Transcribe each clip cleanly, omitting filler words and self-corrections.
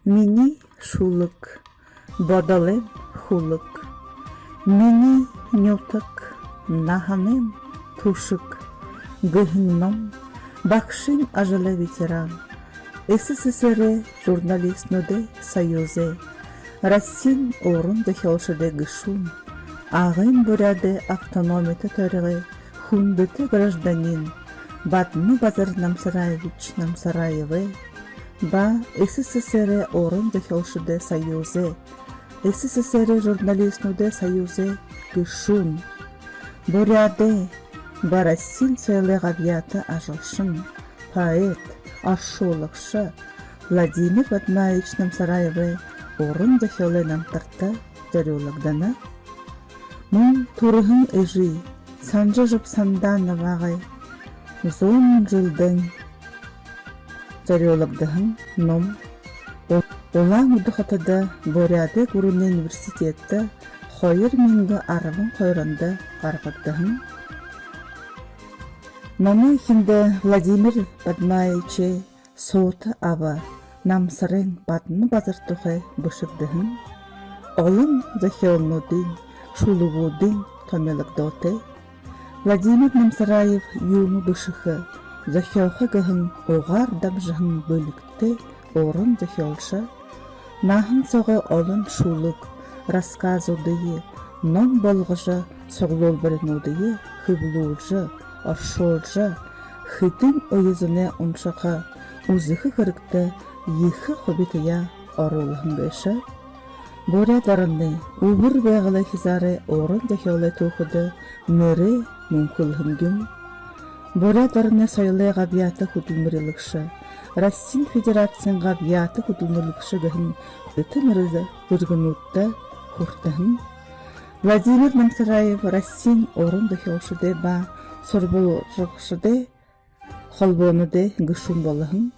Мини шулык, бодален хулык. Мини нютык, наханен тушык. Гыхинном, бакшин ажалы ветеран. СССР журналистноде союзе. Рассин орын дехелшеде гышун. Ағын буряде автономиты төріғі. Хундыты гражданин. Батны Базар Намсараевич Намсараевы. Ба СССР орын дехелшеде союзе. СССР журналистноде союзе гышун. Буряде Барасин целый гавьята ажылшын. Поэт, аршолықшы Владимир Батнаевич Намсараевы орын дехеле намтырты жариялагдана. Мұн турығын эжи, санжы жұп санданывағай, зон жылдың жариялагдығын ном. Олаң ұдықатыда Буряде Гурун университетті қойыр менгі арывын қойранды қарғырдығын. Номы хинде Владимир Батнаевиче соты аба намсырын батыны базыртуғы бұшырдығын. Олым захелнудың, шулуғудың томелықдоты. Владимир Намсараев юмы бұшығы захелхы ғығын оғар дамжығын бөлікті орын захелшы. Нахын соғы олын шулық, рассказудығы, ном болғыжы соғлол бірінудығы, хыблулжы, аршолжы, хытын ойызыне ұншықы, ұзықы қырықты, ехі хобитыя арулығын бөші. Бурядарыны, ұбыр бәғілі хизары орын дәхеулі тоқыды, мөрі мүмкілігін гүм. Бурядарыны сайлы ғабияты құдылмырылықшы, Россин Федерациян ғабияты құдылмырылықшы ғын өті мұрызы біргін өтті құртығын. Владимир Намсараев Россин орын дәхеулшыды ба, сорболжықшыды, қолбоныды гүшін болығын.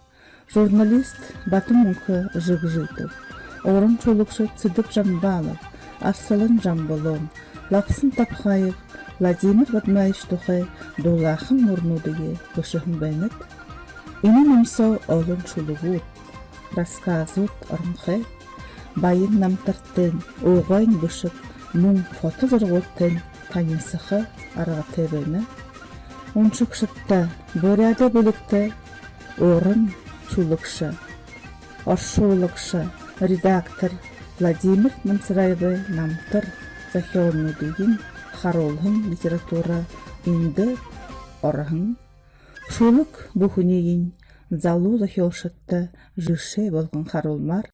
Журналист батым мұңқы жыг жыйтып, орын чолықшы цыдып жамбалып, арсалын жамболон, лапсын тапқайып, Владимир Батнаевич тұқы долақын орнудығы гүшігін бәйнет. Ині намсау олын чолығуд, рассказуд орынқы, байын намтырттын, оғайын гүшік, мұң фото зырғыттын, танысықы арғы бәйні. Оншық шытта, Буряде бөлікті, орын чулықшы, аршолықшы, редактор Владимир Намсараевы намтыр захелнудығын харолғын литература инді орығын. Шулық бұхынейін залу захел шытты жыше болғын харолмар.